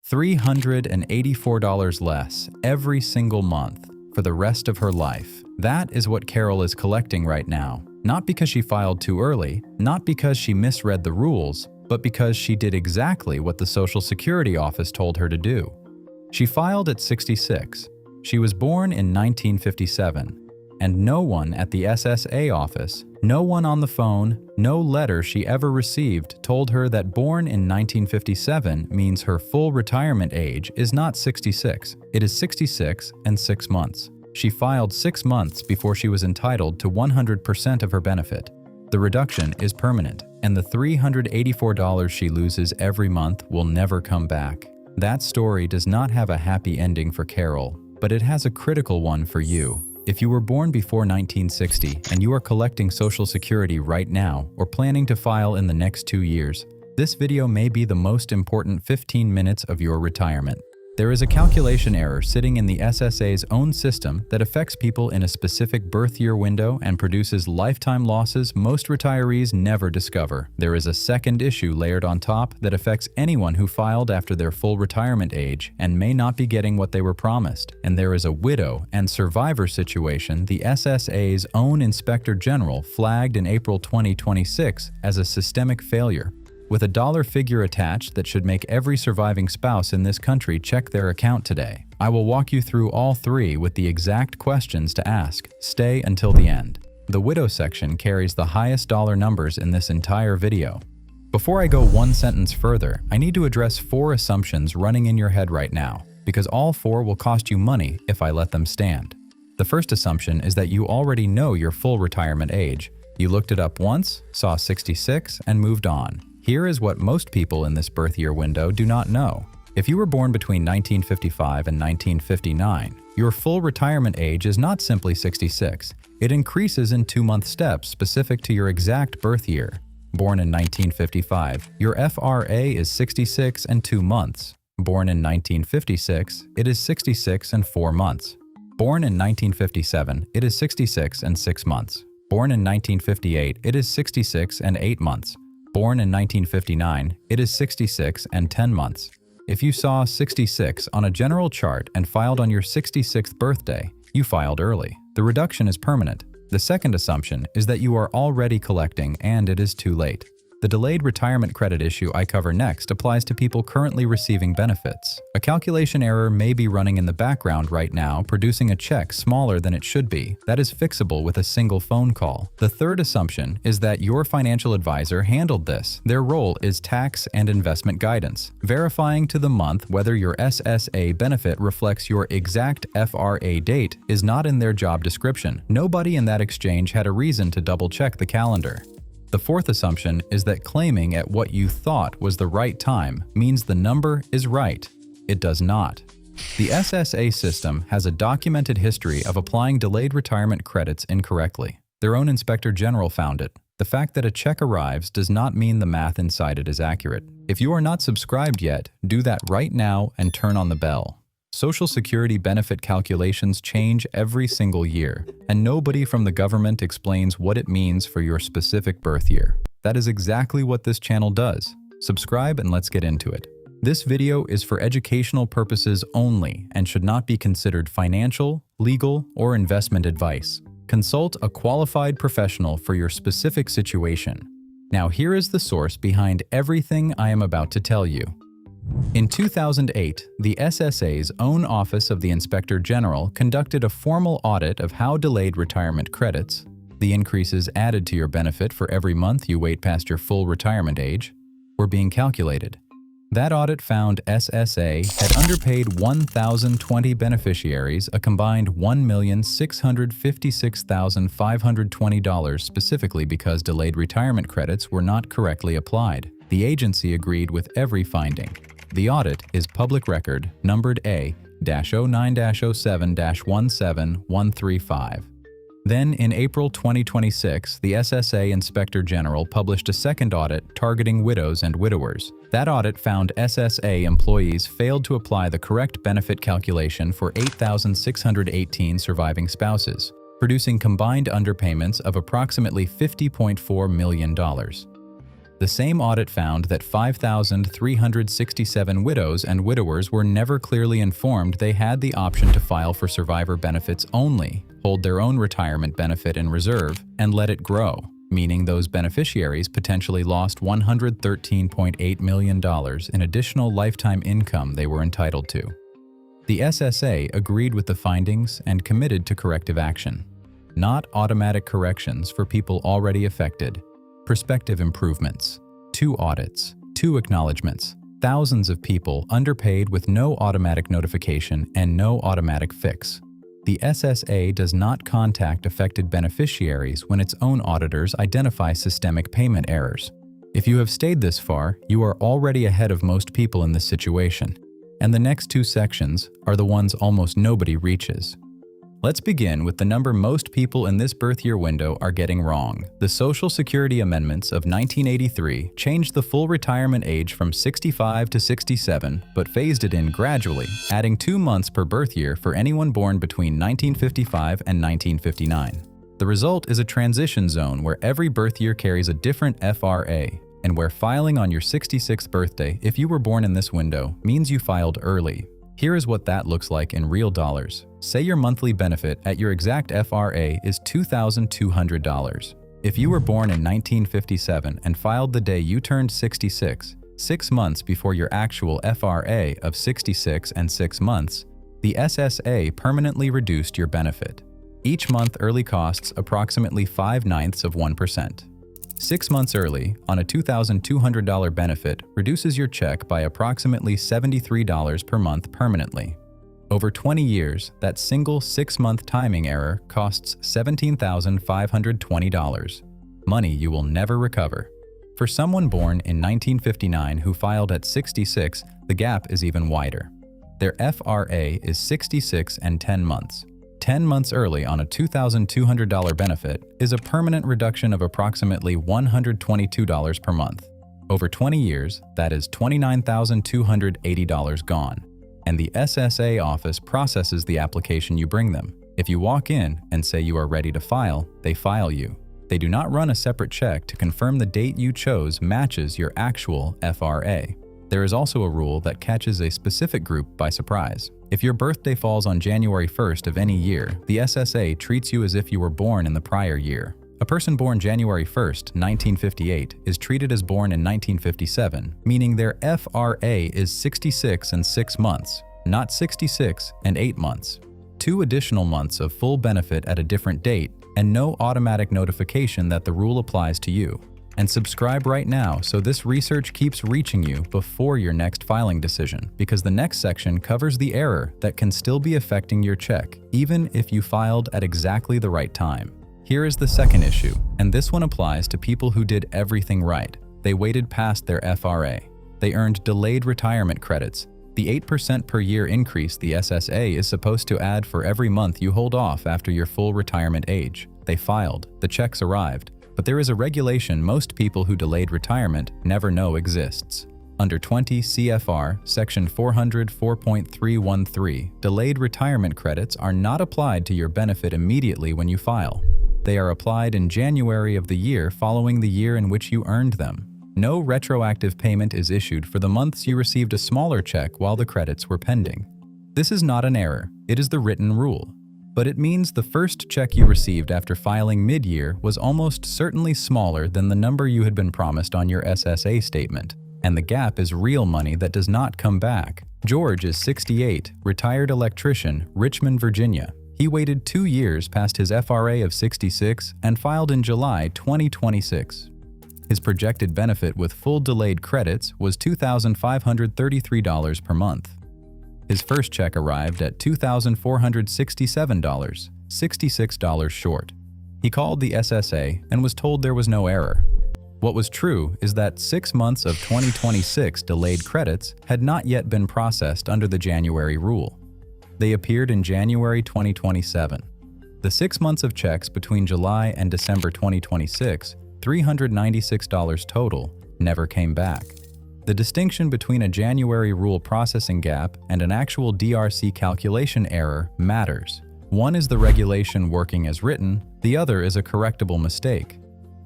$384 less every single month for the rest of her life. That is what Carol is collecting right now. Not because she filed too early, not because she misread the rules, but because she did exactly what the Social Security office told her to do. She filed at 66. She was born in 1957. And no one at the SSA office, no one on the phone, no letter she ever received told her that born in 1957 means her full retirement age is not 66. It is 66 and 6 months. She filed 6 months before she was entitled to 100% of her benefit. The reduction is permanent, and the $384 she loses every month will never come back. That story does not have a happy ending for Carol, but it has a critical one for you. If you were born before 1960 and you are collecting Social Security right now or planning to file in the next 2 years, this video may be the most important 15 minutes of your retirement. There is a calculation error sitting in the SSA's own system that affects people in a specific birth year window and produces lifetime losses most retirees never discover. There is a second issue layered on top that affects anyone who filed after their full retirement age and may not be getting what they were promised. And there is a widow and survivor situation the SSA's own Inspector General flagged in April 2026 as a systemic failure, with a dollar figure attached that should make every surviving spouse in this country check their account today. I will walk you through all three with the exact questions to ask. Stay until the end. The widow section carries the highest dollar numbers in this entire video. Before I go one sentence further, I need to address 4 assumptions running in your head right now, because all 4 will cost you money if I let them stand. The first assumption is that you already know your full retirement age. You looked it up once, saw 66, and moved on. Here is what most people in this birth year window do not know. If you were born between 1955 and 1959, your full retirement age is not simply 66. It increases in 2-month steps specific to your exact birth year. Born in 1955, your FRA is 66 and 2 months. Born in 1956, it is 66 and 4 months. Born in 1957, it is 66 and 6 months. Born in 1958, it is 66 and 8 months. Born in 1959, it is 66 and 10 months. If you saw 66 on a general chart and filed on your 66th birthday, you filed early. The reduction is permanent. The second assumption is that you are already collecting and it is too late. The delayed retirement credit issue I cover next applies to people currently receiving benefits. A calculation error may be running in the background right now, producing a check smaller than it should be. That is fixable with a single phone call. The third assumption is that your financial advisor handled this. Their role is tax and investment guidance, verifying to the month whether your SSA benefit reflects your exact FRA date is not in their job description. Nobody in that exchange had a reason to double-check the calendar. The fourth assumption is that claiming at what you thought was the right time means the number is right. It does not. The SSA system has a documented history of applying delayed retirement credits incorrectly. Their own Inspector General found it. The fact that a check arrives does not mean the math inside it is accurate. If you are not subscribed yet, do that right now and turn on the bell. Social Security benefit calculations change every single year, and nobody from the government explains what it means for your specific birth year. That is exactly what this channel does. Subscribe and let's get into it. This video is for educational purposes only and should not be considered financial, legal, or investment advice. Consult a qualified professional for your specific situation. Now here is the source behind everything I am about to tell you. In 2008, the SSA's own Office of the Inspector General conducted a formal audit of how delayed retirement credits, the increases added to your benefit for every month you wait past your full retirement age, were being calculated. That audit found SSA had underpaid 1,020 beneficiaries a combined $1,656,520 specifically because delayed retirement credits were not correctly applied. The agency agreed with every finding. The audit is public record numbered A-09-07-17135. Then, in April 2026, the SSA Inspector General published a second audit targeting widows and widowers. That audit found SSA employees failed to apply the correct benefit calculation for 8,618 surviving spouses, producing combined underpayments of approximately $50.4 million. The same audit found that 5,367 widows and widowers were never clearly informed they had the option to file for survivor benefits only, hold their own retirement benefit in reserve, and let it grow, meaning those beneficiaries potentially lost $113.8 million in additional lifetime income they were entitled to. The SSA agreed with the findings and committed to corrective action. Not automatic corrections for people already affected. Prospective improvements. 2 audits. 2 acknowledgments. Thousands of people underpaid with no automatic notification and no automatic fix. The SSA does not contact affected beneficiaries when its own auditors identify systemic payment errors. If you have stayed this far, you are already ahead of most people in this situation. And the next 2 sections are the ones almost nobody reaches. Let's begin with the number most people in this birth year window are getting wrong. The Social Security Amendments of 1983 changed the full retirement age from 65 to 67, but phased it in gradually, adding 2 months per birth year for anyone born between 1955 and 1959. The result is a transition zone where every birth year carries a different FRA, and where filing on your 66th birthday, if you were born in this window, means you filed early. Here is what that looks like in real dollars. Say your monthly benefit at your exact FRA is $2,200. If you were born in 1957 and filed the day you turned 66, 6 months before your actual FRA of 66 and 6 months, the SSA permanently reduced your benefit. Each month early costs approximately 0.05%. 6 months early on a $2,200 benefit reduces your check by approximately $73 per month permanently. Over 20 years, that single 6-month timing error costs $17,520, money you will never recover. For someone born in 1959 who filed at 66, the gap is even wider. Their FRA is 66 and 10 months. 10 months early on a $2,200 benefit is a permanent reduction of approximately $122 per month. Over 20 years, that is $29,280 gone. And the SSA office processes the application you bring them. If you walk in and say you are ready to file, they file you. They do not run a separate check to confirm the date you chose matches your actual FRA. There is also a rule that catches a specific group by surprise. If your birthday falls on January 1st of any year, the SSA treats you as if you were born in the prior year. A person born January 1st, 1958, is treated as born in 1957, meaning their FRA is 66 and 6 months, not 66 and 8 months. 2 additional months of full benefit at a different date, and no automatic notification that the rule applies to you. And subscribe right now so this research keeps reaching you before your next filing decision, because the next section covers the error that can still be affecting your check, even if you filed at exactly the right time. Here is the second issue, and this one applies to people who did everything right. They waited past their FRA. They earned delayed retirement credits. The 8% per year increase the SSA is supposed to add for every month you hold off after your full retirement age. They filed. The checks arrived. But there is a regulation most people who delayed retirement never know exists. Under 20 CFR Section 404.313, delayed retirement credits are not applied to your benefit immediately when you file. They are applied in January of the year following the year in which you earned them. No retroactive payment is issued for the months you received a smaller check while the credits were pending. This is not an error, it is the written rule. But it means the first check you received after filing mid-year was almost certainly smaller than the number you had been promised on your SSA statement. And the gap is real money that does not come back. George is 68, retired electrician, Richmond, Virginia. He waited 2 years past his FRA of 66 and filed in July 2026. His projected benefit with full delayed credits was $2,533 per month. His first check arrived at $2,467, $66 short. He called the SSA and was told there was no error. What was true is that 6 months of 2026 delayed credits had not yet been processed under the January rule. They appeared in January 2027. The 6 months of checks between July and December 2026, $396 total, never came back. The distinction between a January rule processing gap and an actual DRC calculation error matters. One is the regulation working as written, the other is a correctable mistake.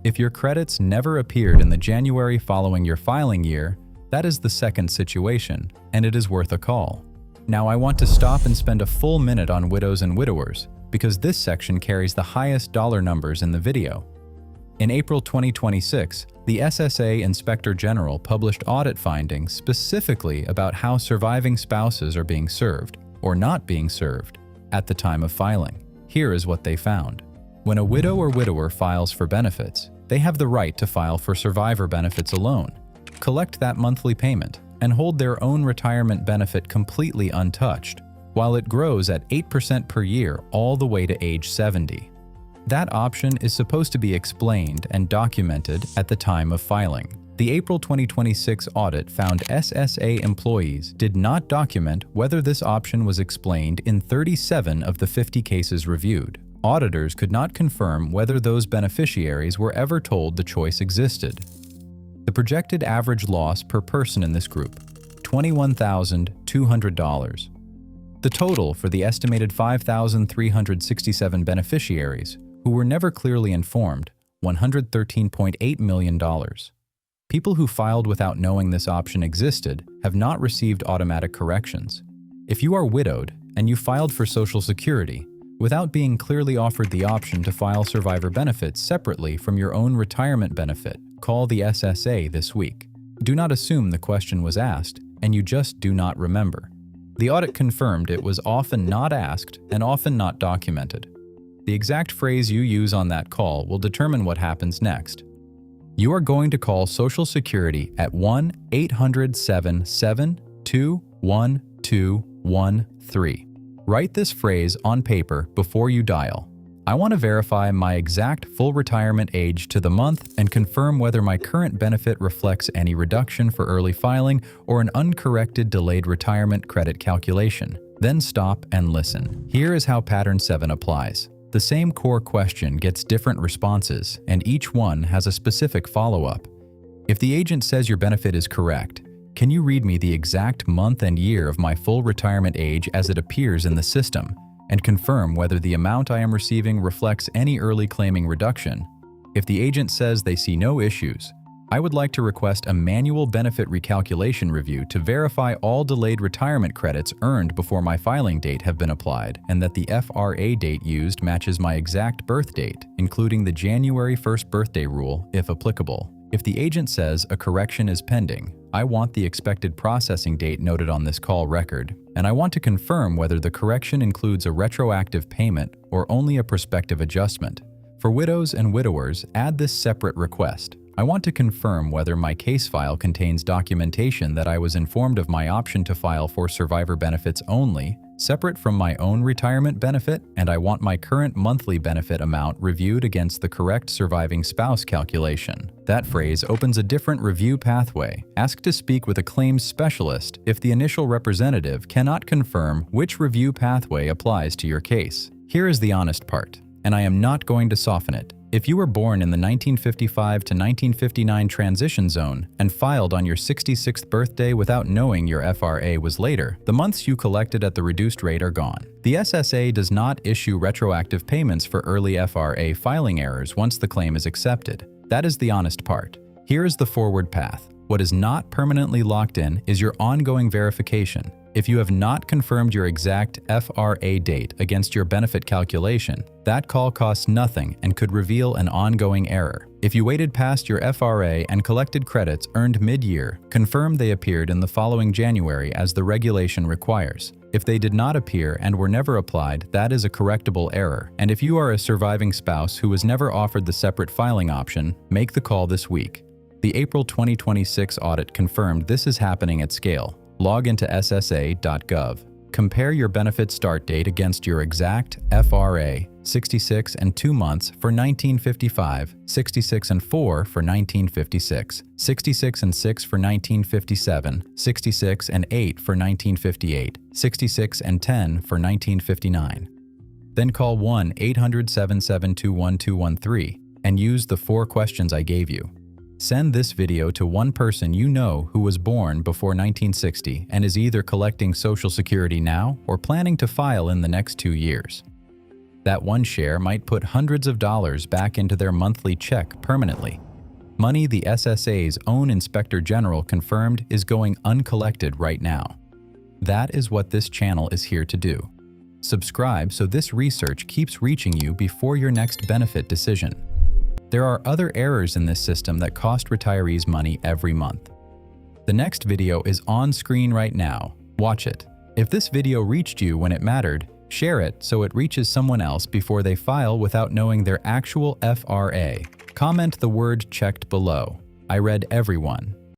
If your credits never appeared in the January following your filing year, that is the second situation, and it is worth a call. Now I want to stop and spend a full minute on widows and widowers, because this section carries the highest dollar numbers in the video. In April 2026, the SSA Inspector General published audit findings specifically about how surviving spouses are being served, or not being served, at the time of filing. Here is what they found. When a widow or widower files for benefits, they have the right to file for survivor benefits alone, collect that monthly payment, and hold their own retirement benefit completely untouched, while it grows at 8% per year all the way to age 70. That option is supposed to be explained and documented at the time of filing. The April 2026 audit found SSA employees did not document whether this option was explained in 37 of the 50 cases reviewed. Auditors could not confirm whether those beneficiaries were ever told the choice existed. The projected average loss per person in this group, $21,200. The total for the estimated 5,367 beneficiaries who were never clearly informed, $113.8 million. People who filed without knowing this option existed have not received automatic corrections. If you are widowed and you filed for Social Security without being clearly offered the option to file survivor benefits separately from your own retirement benefit, call the SSA this week. Do not assume the question was asked and you just do not remember. The audit confirmed it was often not asked and often not documented. The exact phrase you use on that call will determine what happens next. You are going to call Social Security at 1-800-772-1213. Write this phrase on paper before you dial. I want to verify my exact full retirement age to the month and confirm whether my current benefit reflects any reduction for early filing or an uncorrected delayed retirement credit calculation. Then stop and listen. Here is how Pattern 7 applies. The same core question gets different responses, and each one has a specific follow-up. If the agent says your benefit is correct, can you read me the exact month and year of my full retirement age as it appears in the system, and confirm whether the amount I am receiving reflects any early claiming reduction? If the agent says they see no issues, I would like to request a manual benefit recalculation review to verify all delayed retirement credits earned before my filing date have been applied and that the FRA date used matches my exact birth date, including the January 1st birthday rule, if applicable. If the agent says a correction is pending, I want the expected processing date noted on this call record, and I want to confirm whether the correction includes a retroactive payment or only a prospective adjustment. For widows and widowers, add this separate request. I want to confirm whether my case file contains documentation that I was informed of my option to file for survivor benefits only, separate from my own retirement benefit, and I want my current monthly benefit amount reviewed against the correct surviving spouse calculation. That phrase opens a different review pathway. Ask to speak with a claims specialist if the initial representative cannot confirm which review pathway applies to your case. Here is the honest part, and I am not going to soften it. If you were born in the 1955 to 1959 transition zone and filed on your 66th birthday without knowing your FRA was later, the months you collected at the reduced rate are gone. The SSA does not issue retroactive payments for early FRA filing errors once the claim is accepted. That is the honest part. Here is the forward path. What is not permanently locked in is your ongoing verification. If you have not confirmed your exact FRA date against your benefit calculation, that call costs nothing and could reveal an ongoing error. If you waited past your FRA and collected credits earned mid-year, confirm they appeared in the following January as the regulation requires. If they did not appear and were never applied, that is a correctable error. And if you are a surviving spouse who was never offered the separate filing option, make the call this week. The April 2026 audit confirmed this is happening at scale. Log into ssa.gov. Compare your benefit start date against your exact FRA, 66 and 2 months for 1955, 66 and 4 for 1956, 66 and 6 for 1957, 66 and 8 for 1958, 66 and 10 for 1959. Then call 1-800-772-1213 and use the 4 questions I gave you. Send this video to one person you know who was born before 1960 and is either collecting Social Security now or planning to file in the next 2 years. That one share might put hundreds of dollars back into their monthly check permanently. Money the SSA's own Inspector General confirmed is going uncollected right now. That is what this channel is here to do. Subscribe so this research keeps reaching you before your next benefit decision. There are other errors in this system that cost retirees money every month. The next video is on screen right now. Watch it. If this video reached you when it mattered, share it so it reaches someone else before they file without knowing their actual FRA. Comment the word checked below. I read everyone.